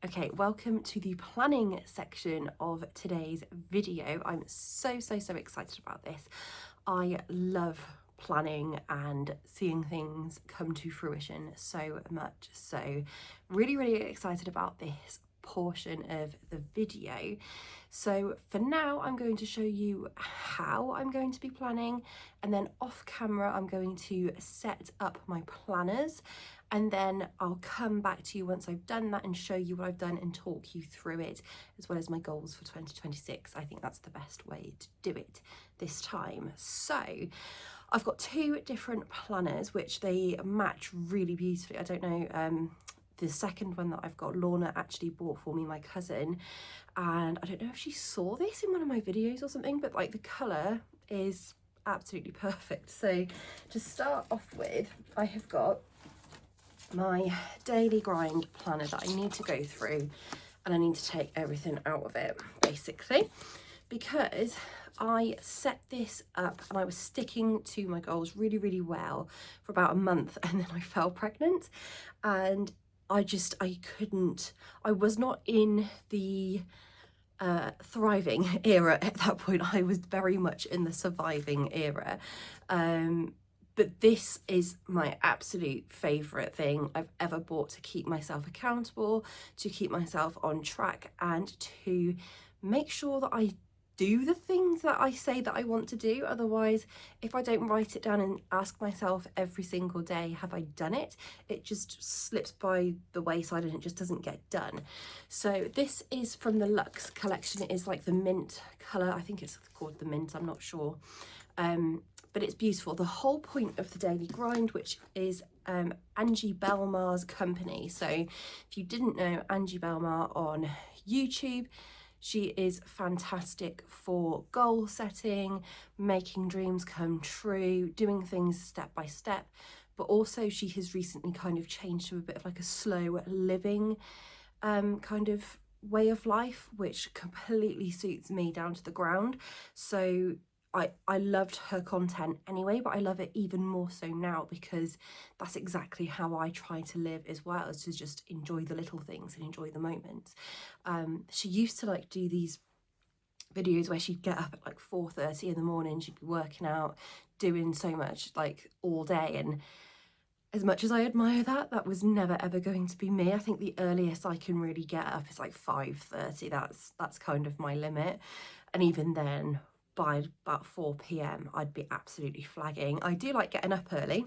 Okay, welcome to the planning section of today's video. I'm so excited about this. I love planning and seeing things come to fruition so much. So really excited about this portion of the video. So for now, I'm going to show you how I'm going to be planning, and then off camera, I'm going to set up my planners, and then I'll come back to you once I've done that and show you what I've done and talk you through it, as well as my goals for 2026. I think that's the best way to do it this time. So I've got two different planners which they match really beautifully. I don't know, the second one that I've got, Lorna actually bought for me, my cousin, and I don't know if she saw this in one of my videos or something, but like the colour is absolutely perfect. So to start off with, I have got my daily grind planner that I need to go through, and I need to take everything out of it basically, because I set this up and I was sticking to my goals really well for about a month, and then I fell pregnant, and I was not in the thriving era at that point. I was very much in the surviving era. But this is my absolute favourite thing I've ever bought to keep myself accountable, to keep myself on track, and to make sure that I do the things that I say that I want to do. Otherwise, if I don't write it down and ask myself every single day, have I done it? It just slips by the wayside and it just doesn't get done. So this is from the Luxe collection. It is like the mint colour. I think it's called the mint, I'm not sure. But it's beautiful. The whole point of the Daily Grind, which is Angie Belmar's company. So if you didn't know Angie Belmar on YouTube, she is fantastic for goal setting, making dreams come true, doing things step by step, but also she has recently kind of changed to a bit of like a slow living kind of way of life, which completely suits me down to the ground. So I loved her content anyway, but I love it even more so now, because that's exactly how I try to live as well, is to just enjoy the little things and enjoy the moments. She used to like do these videos where she'd get up at like 4:30 in the morning, she'd be working out, doing so much like all day, and as much as I admire that, that was never ever going to be me. I think the earliest I can really get up is like 5:30. That's kind of my limit, and even then, by about 4 p.m. I'd be absolutely flagging. I do like getting up early,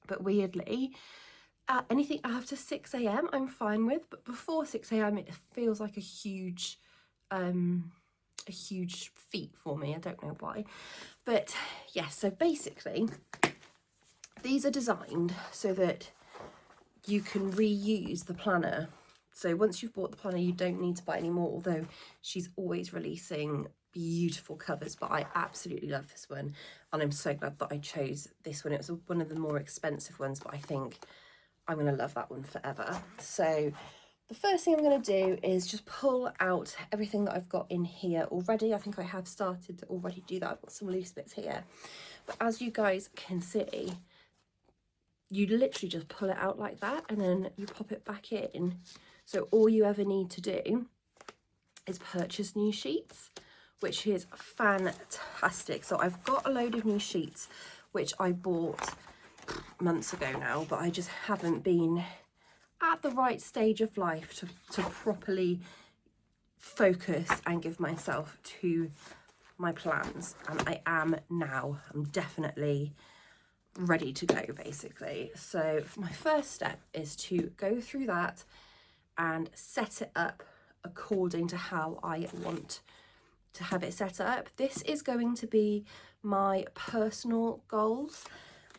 but weirdly, anything after 6 a.m. I'm fine with, but before 6 a.m. it feels like a huge feat for me. I don't know why, but yes. So basically, these are designed so that you can reuse the planner. So once you've bought the planner, you don't need to buy any more, although she's always releasing beautiful covers, but I absolutely love this one, and I'm so glad that I chose this one. It was one of the more expensive ones, but I think I'm going to love that one forever. So the first thing I'm going to do is just pull out everything that I've got in here already. I think I have started to already do that. I've got some loose bits here, but as you guys can see, you literally just pull it out like that and then you pop it back in. So all you ever need to do is purchase new sheets, which is fantastic. So I've got a load of new sheets which I bought months ago now, but I just haven't been at the right stage of life to properly focus and give myself to my plans, and I am now. I'm definitely ready to go basically. So my first step is to go through that and set it up according to how I want to have it set up. This is going to be my personal goals,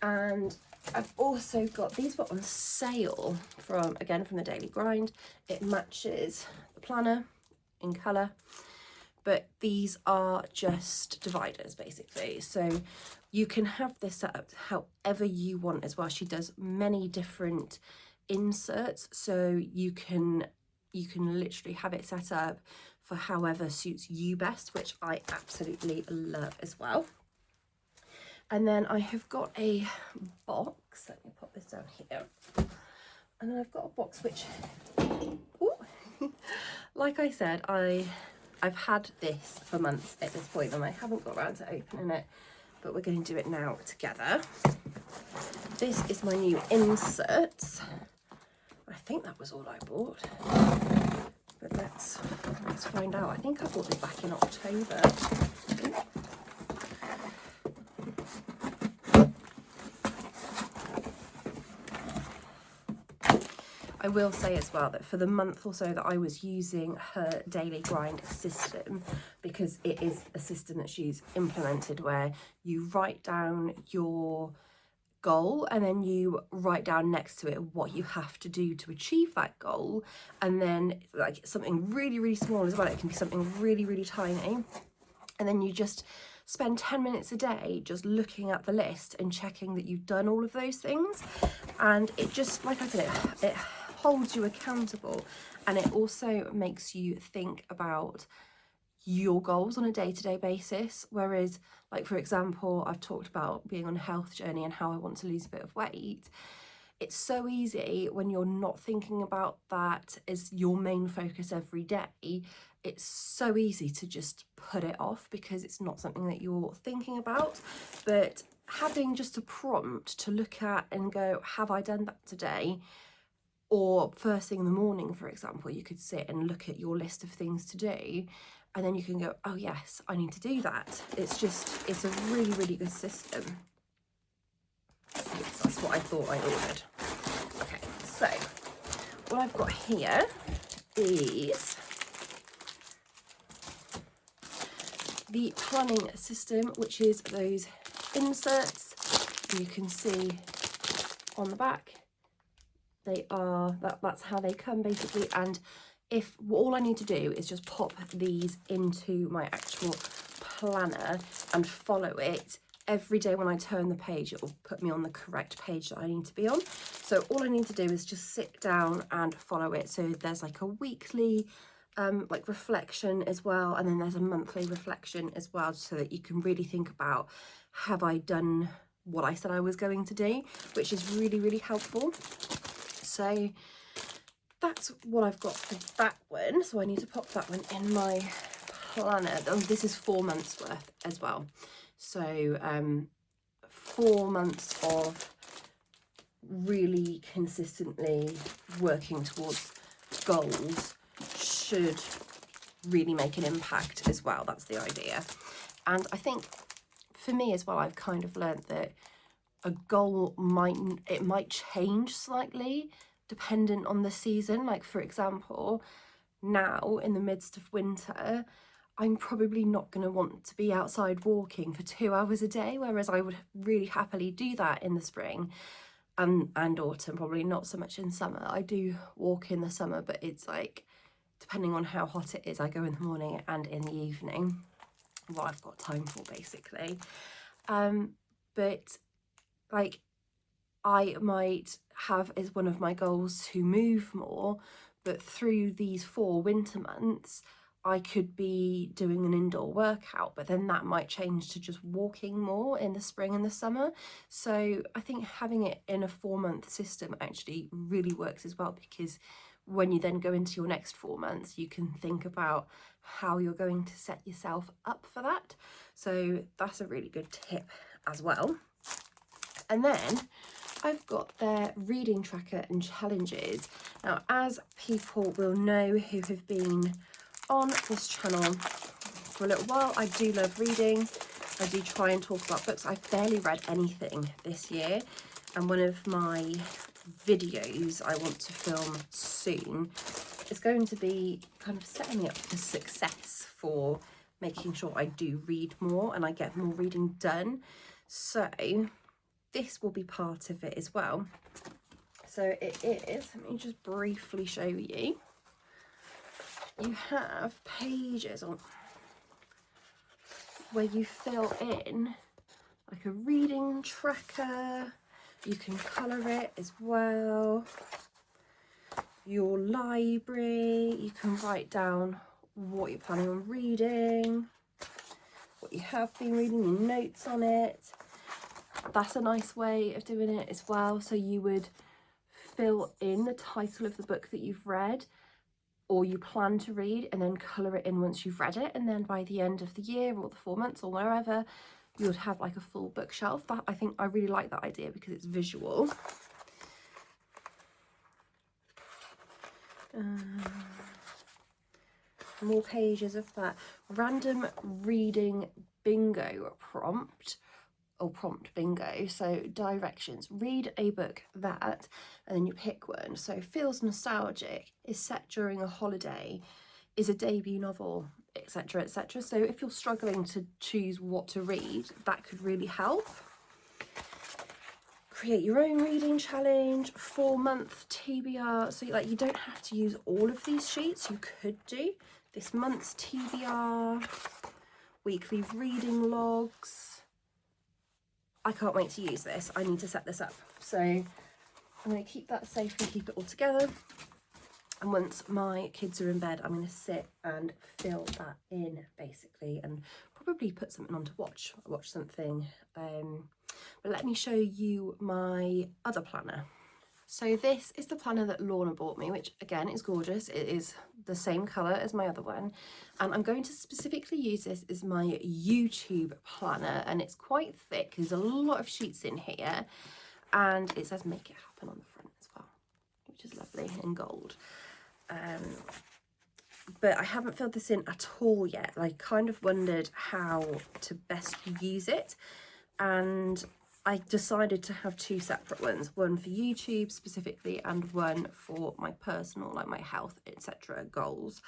and I've also got, these were on sale from the Daily Grind. It matches the planner in colour, but these are just dividers basically. So you can have this set up however you want as well. She does many different inserts, so you can literally have it set up for however suits you best, which I absolutely love as well. And then I have got a box, let me pop this down here, and then I've got a box which, ooh, like I said, I've had this for months at this point and I haven't got around to opening it, but we're going to do it now together. This is my new inserts. I think that was all I bought, but let's find out. I think I bought this back in October. I will say as well that for the month or so that I was using her daily grind system, because it is a system that she's implemented where you write down your goal and then you write down next to it what you have to do to achieve that goal, and then like something really, really small as well. It can be something really, really tiny, and then you just spend 10 minutes a day just looking at the list and checking that you've done all of those things. And it just, like I said, it holds you accountable, and it also makes you think about your goals on a day-to-day basis. Whereas, like, for example, I've talked about being on a health journey and how I want to lose a bit of weight. It's so easy when you're not thinking about that as your main focus every day. It's so easy to just put it off because it's not something that you're thinking about. But having just a prompt to look at and go, have I done that today? Or first thing in the morning, for example, you could sit and look at your list of things to do, and then you can go, oh yes, I need to do that. It's a really, really good system. Yes, that's what I thought I ordered. Okay, so what I've got here is the planning system, which is those inserts. You can see on the back, they are, that's how they come basically. And if all I need to do is just pop these into my actual planner and follow it every day when I turn the page, it will put me on the correct page that I need to be on. So all I need to do is just sit down and follow it. So there's like a weekly like reflection as well, and then there's a monthly reflection as well, so that you can really think about, have I done what I said I was going to do, which is really, really helpful. So that's what I've got for that one. So I need to pop that one in my planner. Oh, this is 4 months worth as well. So 4 months of really consistently working towards goals should really make an impact as well. That's the idea. And I think for me as well, I've kind of learned that a goal might change slightly dependent on the season. Like, for example, now in the midst of winter, I'm probably not going to want to be outside walking for 2 hours a day, whereas I would really happily do that in the spring and autumn. Probably not so much in summer. I do walk in the summer, but it's like, depending on how hot it is, I go in the morning and in the evening, what I've got time for basically. But like, I might have as one of my goals to move more, but through these 4 winter months, I could be doing an indoor workout, but then that might change to just walking more in the spring and the summer. So I think having it in a 4-month system actually really works as well, because when you then go into your next 4 months, you can think about how you're going to set yourself up for that. So that's a really good tip as well. And then I've got their reading tracker and challenges. Now, as people will know who have been on this channel for a little while, I do love reading. I do try and talk about books. I've barely read anything this year, and one of my videos I want to film soon is going to be kind of setting me up for success for making sure I do read more and I get more reading done. So this will be part of it as well. So it is, let me just briefly show you. You have pages on where you fill in like a reading tracker. You can colour it as well. Your library, you can write down what you're planning on reading, what you have been reading, your notes on it. That's a nice way of doing it as well. So you would fill in the title of the book that you've read, or you plan to read and then colour it in once you've read it, and then by the end of the year or the 4 months or wherever, you would have like a full bookshelf. That, I think I really like that idea because it's visual. More pages of that random reading bingo prompt, or prompt bingo. So directions: read a book that, and then you pick one. So feels nostalgic, is set during a holiday, is a debut novel, etc, etc. So if you're struggling to choose what to read, that could really help. Create your own reading challenge, 4-month TBR. So like, you don't have to use all of these sheets. You could do this month's TBR, weekly reading logs. I can't wait to use this. I need to set this up. So I'm going to keep that safe and keep it all together. And once my kids are in bed, I'm going to sit and fill that in basically, and probably put something on to watch something. But let me show you my other planner. So this is the planner that Lorna bought me, which again is gorgeous. It is the same colour as my other one. And I'm going to specifically use this as my YouTube planner, and it's quite thick. There's a lot of sheets in here, and it says "Make It Happen" on the front as well, which is lovely in gold. But I haven't filled this in at all yet. I kind of wondered how to best use it, and I decided to have 2 separate ones, one for YouTube specifically and one for my personal, like my health, etc. goals.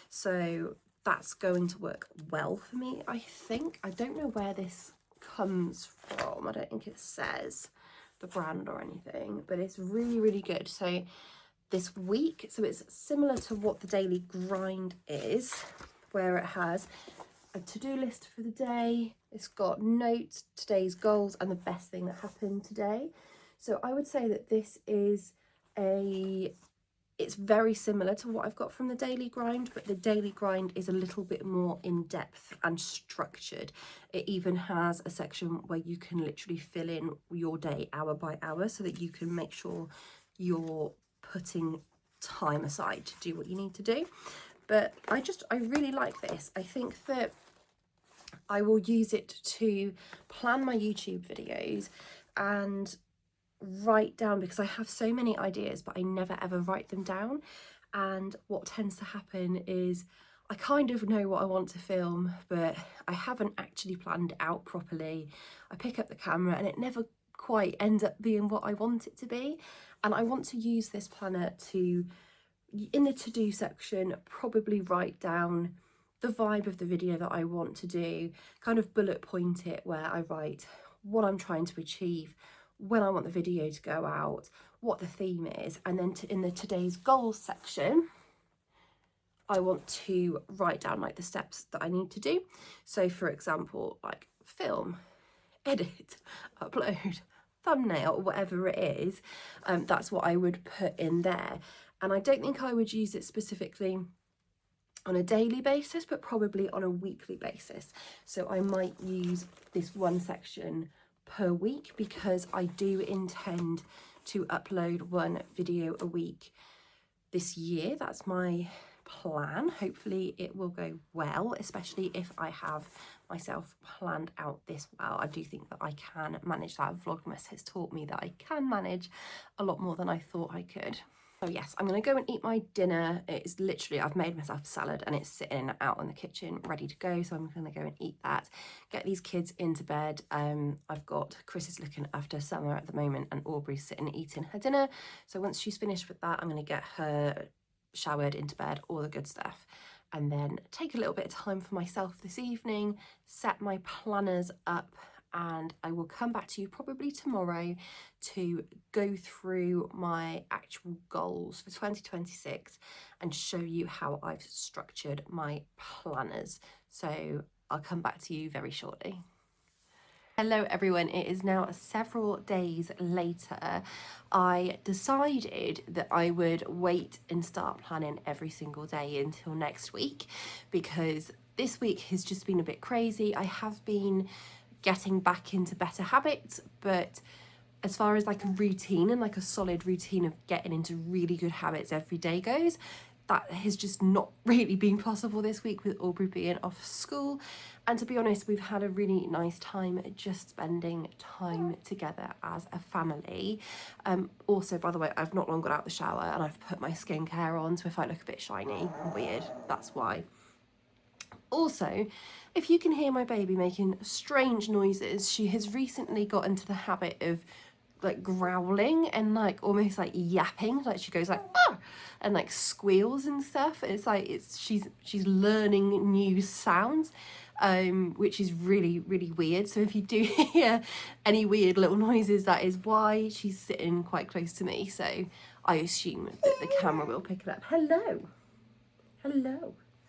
So that's going to work well for me, I think. I don't know where this comes from. I don't think it says the brand or anything, but it's really, really good. So this week, so it's similar to what the Daily Grind is, where it has a to-do list for the day. It's got notes, today's goals, and the best thing that happened today. So I would say that this is it's very similar to what I've got from the Daily Grind, but the Daily Grind is a little bit more in depth and structured. It even has a section where you can literally fill in your day hour by hour, so that you can make sure you're putting time aside to do what you need to do. But I really like this. I think that I will use it to plan my YouTube videos and write down, because I have so many ideas but I never ever write them down. And what tends to happen is I kind of know what I want to film, but I haven't actually planned it out properly. I pick up the camera and it never quite ends up being what I want it to be. And I want to use this planner to, in the to-do section, probably write down the vibe of the video that I want to do, kind of bullet point it, where I write what I'm trying to achieve, when I want the video to go out, what the theme is, and then in the today's goals section, I want to write down like the steps that I need to do. So for example, like film, edit, upload, thumbnail, whatever it is, that's what I would put in there. And I don't think I would use it specifically on a daily basis, but probably on a weekly basis. So I might use this one section per week, because I do intend to upload 1 video a week this year. That's my plan. Hopefully it will go well, especially if I have myself planned out this well. I do think that I can manage that. Vlogmas has taught me that I can manage a lot more than I thought I could. So yes, I'm going to go and eat my dinner. It's literally, I've made myself a salad and it's sitting out in the kitchen ready to go. So I'm going to go and eat that, get these kids into bed. I've got Chris is looking after Summer at the moment, and Aubrey's sitting eating her dinner. So once she's finished with that, I'm going to get her showered, into bed, all the good stuff, and then take a little bit of time for myself this evening, set my planners up, and I will come back to you probably tomorrow to go through my actual goals for 2026 and show you how I've structured my planners. So I'll come back to you very shortly. Hello everyone, it is now several days later. I decided that I would wait and start planning every single day until next week, because this week has just been a bit crazy. I have been getting back into better habits, but as far as like a routine and like a solid routine of getting into really good habits every day goes, that has just not really been possible this week with Aubrey being off school. And to be honest, we've had a really nice time just spending time together as a family. Also, by the way, I've not long got out of the shower and I've put my skincare on, so if I look a bit shiny and weird, that's why. Also, if you can hear my baby making strange noises, she has recently got into the habit of like growling and like almost like yapping, like she goes like ah! And like squeals and stuff. It's like she's learning new sounds, which is really weird. So if you do hear any weird little noises, that is why. She's sitting quite close to me, so I assume that the camera will pick it up. Hello.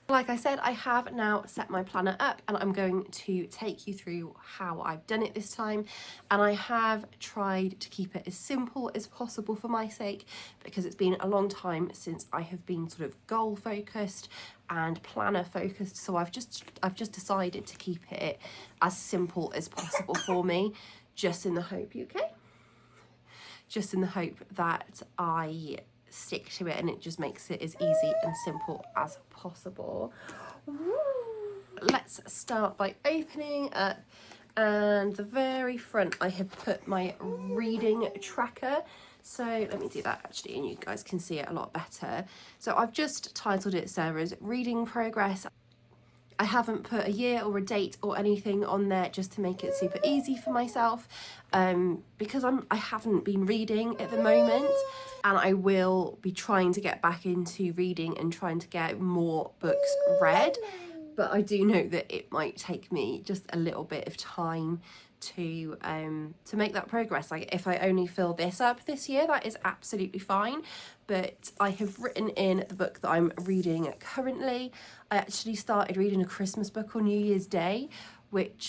Like I said, I have now set my planner up and I'm going to take you through how I've done it this time. And I have tried to keep it as simple as possible for my sake, because it's been a long time since I have been sort of goal focused and planner focused. So I've just decided to keep it as simple as possible for me, just in the hope, just in the hope that I stick to it and it just makes it as easy and simple as possible. Let's start by opening up, and the very front I have put my reading tracker. So let me do that actually, and you guys can see it a lot better. So I've just titled it Sarah's Reading Progress. I haven't put a year or a date or anything on there, just to make it super easy for myself, because I haven't been reading at the moment, and I will be trying to get back into reading and trying to get more books read. But I do know that it might take me just a little bit of time to make that progress. Like if I only fill this up this year, that is absolutely fine. But I have written in the book that I'm reading currently. I actually started reading a Christmas book on New Year's Day,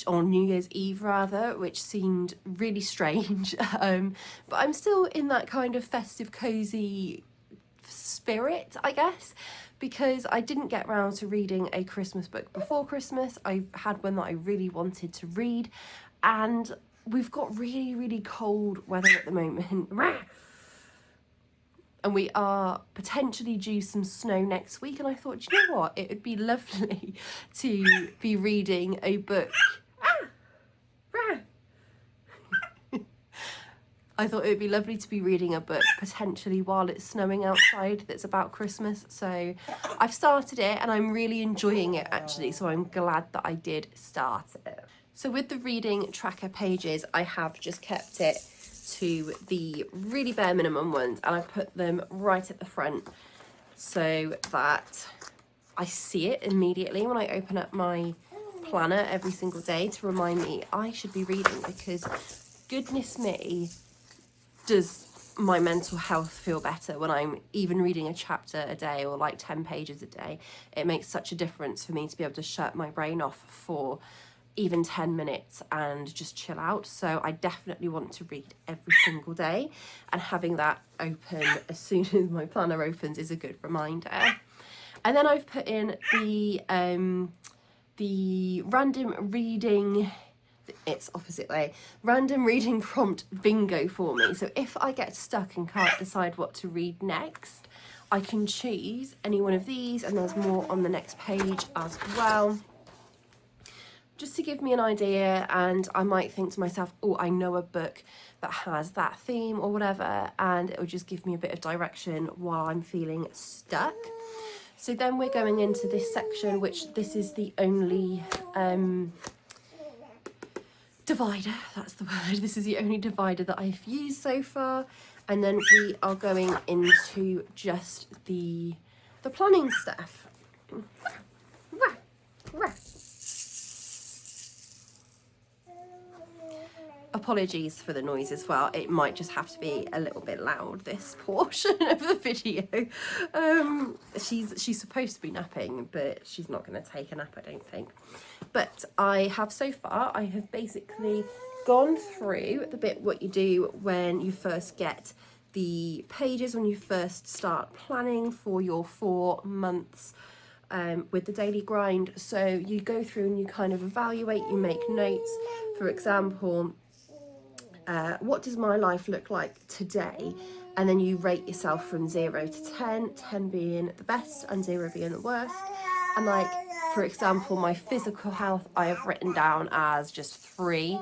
on New Year's Eve rather, which seemed really strange. But I'm still in that kind of festive, cozy spirit, I guess, because I didn't get round to reading a Christmas book before Christmas. I had one that I really wanted to read, and we've got really cold weather at the moment. And we are potentially due some snow next week, and I thought, you know what, it would be lovely to be reading a book. I thought it would be lovely to be reading a book potentially while it's snowing outside that's about Christmas. So I've started it and I'm really enjoying it actually, so I'm glad that I did start it. So with the reading tracker pages, I have just kept it to the really bare minimum ones, and I put them right at the front so that I see it immediately when I open up my planner every single day, to remind me I should be reading, because goodness me, does my mental health feel better when I'm even reading a chapter a day or like 10 pages a day. It makes such a difference for me to be able to shut my brain off for even 10 minutes and just chill out. So I definitely want to read every single day, and having that open as soon as my planner opens is a good reminder. And then I've put in the random reading, it's opposite way, random reading prompt bingo for me. So if I get stuck and can't decide what to read next, I can choose any one of these, and there's more on the next page as well, just to give me an idea. And I might think to myself, oh, I know a book that has that theme or whatever, and it will just give me a bit of direction while I'm feeling stuck. So then we're going into this section, which this is the only divider, that's the word. This is the only divider that I've used so far. And then we are going into just the planning stuff. Apologies for the noise as well. It might just have to be a little bit loud, this portion of the video. She's supposed to be napping, but she's not going to take a nap, I don't think. But I have basically gone through the bit what you do when you first get the pages, when you first start planning for your 4 months with the daily grind. So you go through and you kind of evaluate, you make notes. For example, what does my life look like today and then you rate yourself from 0 to 10, 10 being the best and 0 being the worst. And like, for example, my physical health I have written down as just 3,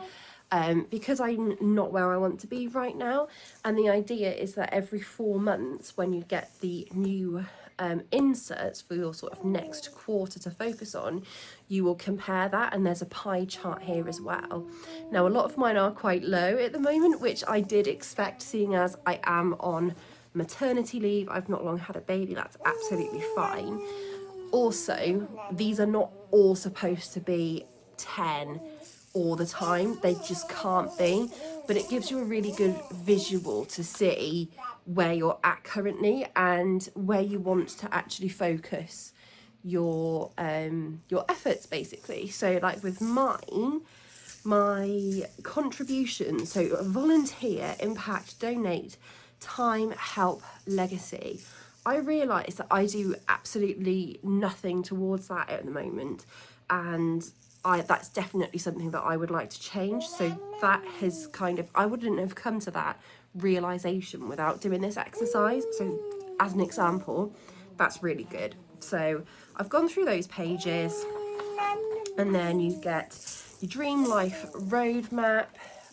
because I'm not where I want to be right now. And the idea is that every 4 months, when you get the new inserts for your sort of next quarter to focus on, you will compare that, and there's a pie chart here as well. Now, a lot of mine are quite low at the moment, which I did expect, seeing as I am on maternity leave. I've not long had a baby, that's absolutely fine. Also, these are not all supposed to be 10 all the time, they just can't be, but it gives you a really good visual to see where you're at currently and where you want to actually focus your efforts, basically. So like with mine, my contribution, so volunteer, impact, donate, time, help, legacy, I realise that I do absolutely nothing towards that at the moment, and that's definitely something that I would like to change. So that has kind of, I wouldn't have come to that realisation without doing this exercise. So as an example, that's really good. So I've gone through those pages, and then you get your dream life roadmap,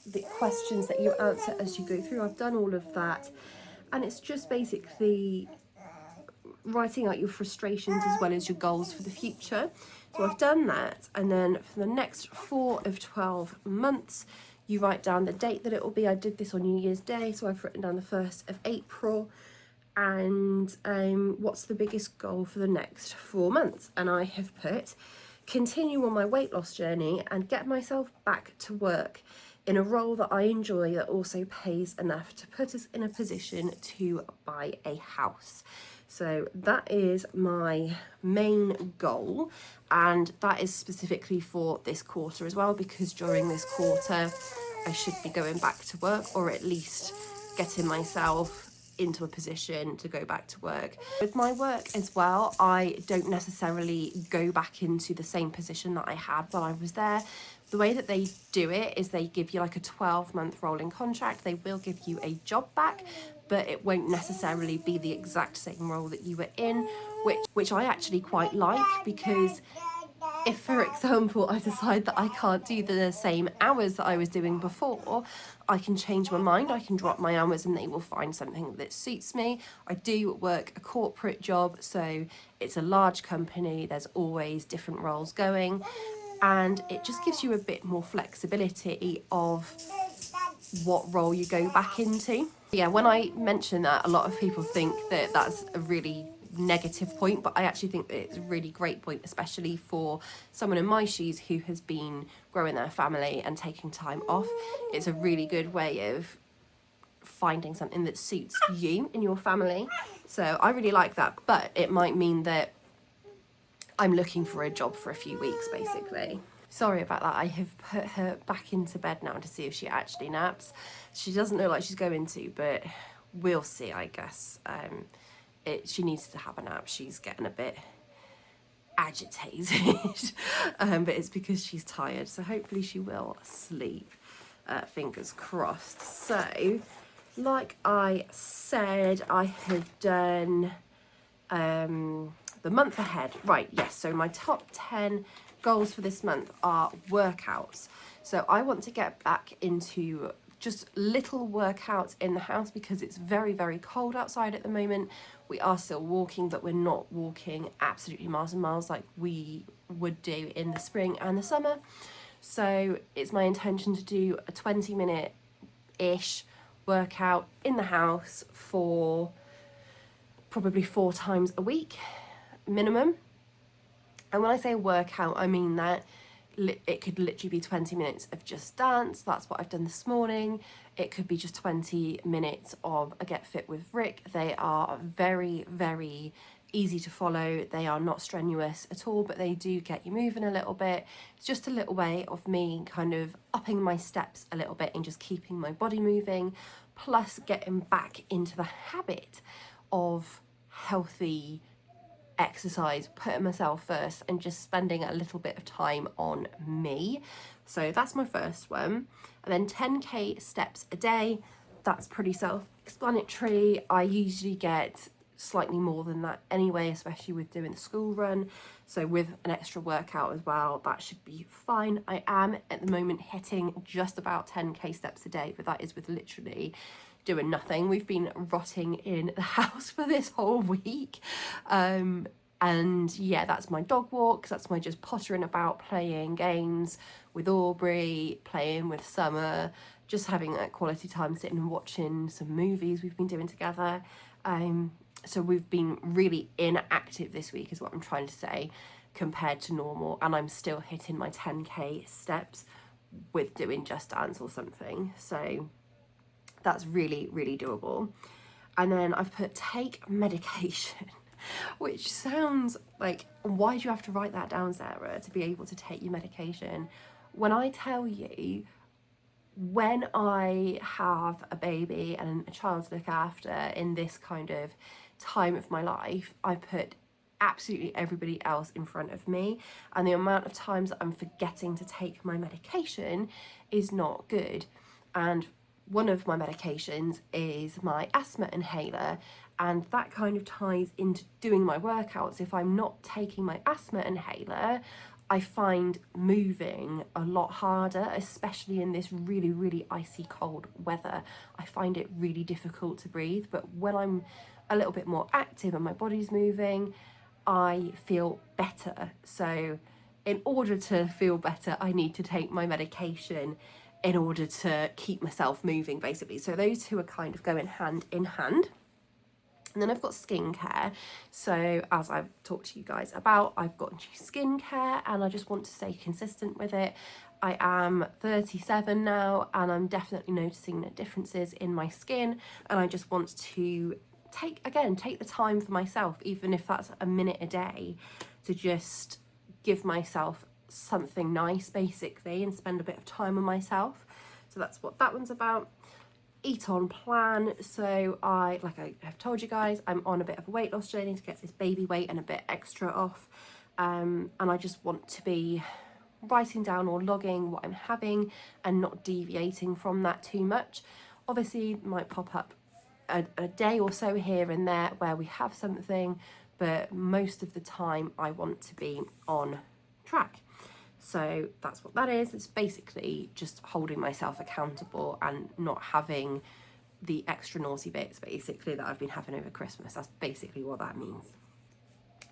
the questions that you answer as you go through. I've done all of that, and it's just basically writing out your frustrations as well as your goals for the future. So I've done that, and then for the next 4 of 12 months, you write down the date that it will be. I did this on New Year's Day, so I've written down the 1st of April, and what's the biggest goal for the next 4 months? And I have put continue on my weight loss journey and get myself back to work in a role that I enjoy that also pays enough to put us in a position to buy a house. So that is my main goal, and that is specifically for this quarter as well, because during this quarter I should be going back to work, or at least getting myself into a position to go back to work. With my work as well, I don't necessarily go back into the same position that I had while I was there. The way that they do it is they give you like a 12-month rolling contract. They will give you a job back, but it won't necessarily be the exact same role that you were in, which I actually quite like, because if, for example, I decide that I can't do the same hours that I was doing before, I can change my mind, I can drop my hours, and they will find something that suits me. I do work a corporate job, so it's a large company, there's always different roles going, and it just gives you a bit more flexibility of what role you go back into. Yeah, when I mention that, a lot of people think that that's a really negative point, but I actually think that it's a really great point, especially for someone in my shoes who has been growing their family and taking time off. It's a really good way of finding something that suits you and your family. So I really like that, but it might mean that I'm looking for a job for a few weeks, basically. Sorry about that. I have put her back into bed now to see if she actually naps. She doesn't look like she's going to, but we'll see, I guess. She needs to have a nap. She's getting a bit agitated, but it's because she's tired. So hopefully she will sleep. Fingers crossed. So, like I said, I have done the month ahead. Right, yes. So my top 10 goals for this month are workouts. So I want to get back into just little workouts in the house, because it's very, very cold outside at the moment. We are still walking, but we're not walking absolutely miles and miles like we would do in the spring and the summer. So it's my intention to do a 20-minute-ish workout in the house for probably 4 times a week minimum. And when I say workout, I mean that it could literally be 20 minutes of just dance. That's what I've done this morning. It could be just 20 minutes of a Get Fit with Rick. They are very, very easy to follow. They are not strenuous at all, but they do get you moving a little bit. It's just a little way of me kind of upping my steps a little bit and just keeping my body moving, plus getting back into the habit of healthy exercise, putting myself first and just spending a little bit of time on me. So that's my first one. And then 10k steps a day. that's pretty self-explanatory. I usually get slightly more than that anyway, especially with doing the school run. So with an extra workout as well, that should be fine. I am at the moment hitting just about 10k steps a day, but that is with literally doing nothing. We've been rotting in the house for this whole week. And yeah, that's my dog walks, that's my just pottering about, playing games with Aubrey, playing with Summer, just having that quality time sitting and watching some movies we've been doing together. So we've been really inactive this week is what I'm trying to say, compared to normal, and I'm still hitting my 10k steps with doing Just Dance or something. So that's really, really doable. And then I've put take medication, which sounds like, why do you have to write that down, Sarah, to be able to take your medication? When I tell you, when I have a baby and a child to look after in this kind of time of my life, I put absolutely everybody else in front of me, and the amount of times that I'm forgetting to take my medication is not good. And one of my medications is my asthma inhaler, and that kind of ties into doing my workouts. If I'm not taking my asthma inhaler, I find moving a lot harder, especially in this really, really icy cold weather. I find it really difficult to breathe, but when I'm a little bit more active and my body's moving, I feel better. So in order to feel better, I need to take my medication in order to keep myself moving, basically. So those two are kind of going hand in hand. And then I've got skincare. So as I've talked to you guys about, I've got new skincare and I just want to stay consistent with it. I am 37 now and I'm definitely noticing the differences in my skin, and I just want to take the time for myself, even if that's a minute a day, to just give myself something nice basically and spend a bit of time on myself. So that's what that one's about. Eat on plan. So I have told you guys, I'm on a bit of a weight loss journey to get this baby weight and a bit extra off, and I just want to be writing down or logging what I'm having and not deviating from that too much. Obviously might pop up a day or so here and there where we have something, but most of the time I want to be on track. So that's what that is. It's basically just holding myself accountable and not having the extra naughty bits basically that I've been having over Christmas. That's basically what that means.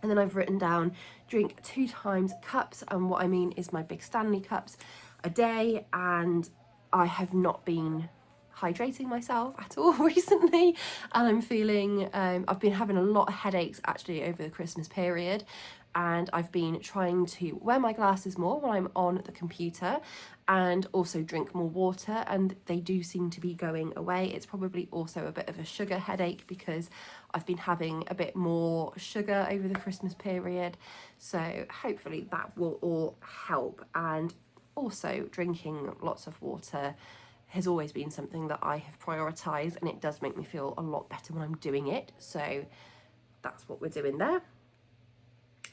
And then I've written down drink 2 times cups, and what I mean is my big Stanley cups a day, and I have not been hydrating myself at all recently, and I'm feeling I've been having a lot of headaches actually over the Christmas period, and I've been trying to wear my glasses more when I'm on the computer and also drink more water, and they do seem to be going away. It's probably also a bit of a sugar headache because I've been having a bit more sugar over the Christmas period, so hopefully that will all help. And also drinking lots of water has always been something that I have prioritised, and it does make me feel a lot better when I'm doing it. So that's what we're doing there.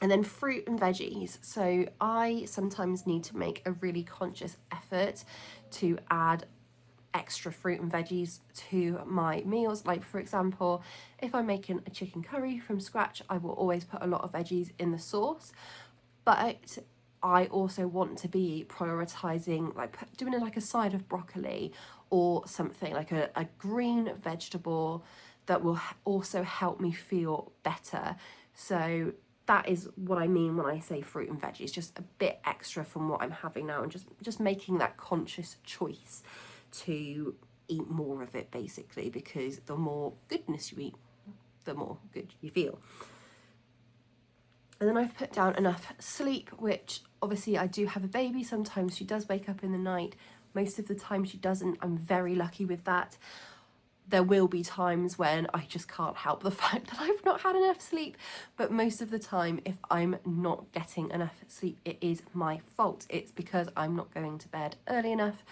And then fruit and veggies. So I sometimes need to make a really conscious effort to add extra fruit and veggies to my meals. Like for example, if I'm making a chicken curry from scratch, I will always put a lot of veggies in the sauce, but I also want to be prioritizing like doing like a side of broccoli or something like a green vegetable that will also help me feel better. So that is what I mean when I say fruit and veggies, just a bit extra from what I'm having now, and just making that conscious choice to eat more of it basically, because the more goodness you eat, the more good you feel. And then I've put down enough sleep, which obviously I do have a baby. Sometimes she does wake up in the night. Most of the time she doesn't. I'm very lucky with that. There will be times when I just can't help the fact that I've not had enough sleep, but most of the time if I'm not getting enough sleep, it is my fault. It's because I'm not going to bed early enough.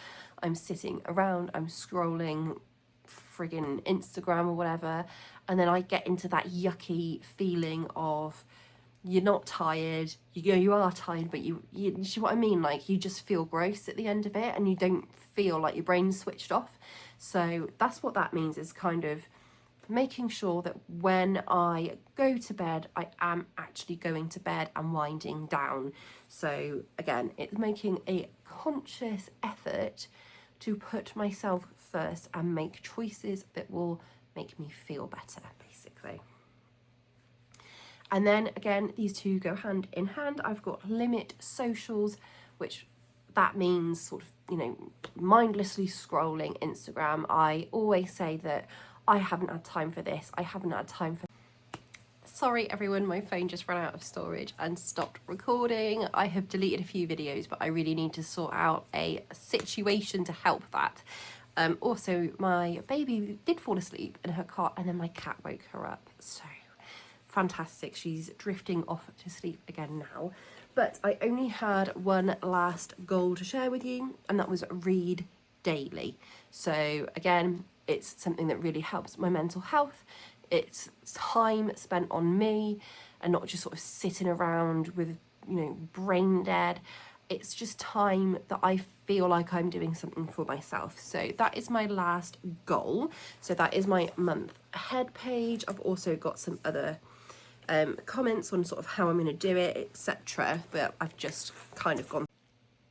I'm sitting around, I'm scrolling friggin' Instagram or whatever, and then I get into that yucky feeling of you're not tired, you are tired, but you see what I mean, like you just feel gross at the end of it and you don't feel like your brain's switched off. So that's what that means, is kind of making sure that when I go to bed, I am actually going to bed and winding down. So again, it's making a conscious effort to put myself first and make choices that will make me feel better, basically. And then again, these two go hand in hand. I've got limit socials, which that means sort of, you know, mindlessly scrolling Instagram. I always say that I haven't had time for this. I haven't had time for... Sorry everyone, my phone just ran out of storage and stopped recording. I have deleted a few videos, but I really need to sort out a situation to help that. Also, my baby did fall asleep in her cot and then my cat woke her up. So fantastic, she's drifting off to sleep again now. But I only had one last goal to share with you, and that was read daily. So again, it's something that really helps my mental health. It's time spent on me and not just sort of sitting around with, you know, brain dead. It's just time that I feel like I'm doing something for myself. So that is my last goal. So that is my month ahead page. I've also got some other comments on sort of how I'm going to do it, etc. But I've just kind of gone...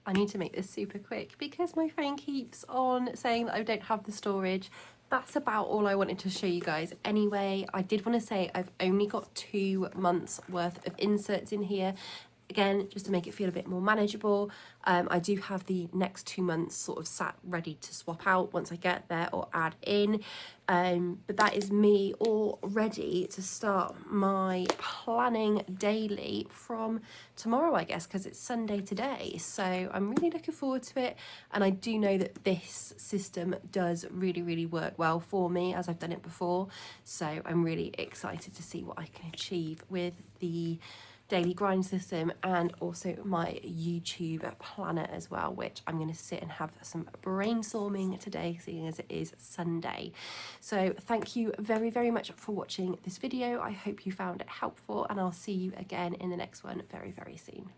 I need to make this super quick because my phone keeps on saying that I don't have the storage. That's about all I wanted to show you guys anyway. I did want to say I've only got 2 months worth of inserts in here. Again, just to make it feel a bit more manageable. I do have the next 2 months sort of sat ready to swap out once I get there or add in. But that is me all ready to start my planning daily from tomorrow, I guess, because it's Sunday today. So I'm really looking forward to it. And I do know that this system does really, really work well for me, as I've done it before. So I'm really excited to see what I can achieve with the daily grind system and also my YouTube planner as well, which I'm going to sit and have some brainstorming today, seeing as it is Sunday. So thank you very, very much for watching this video. I hope you found it helpful, and I'll see you again in the next one very, very soon.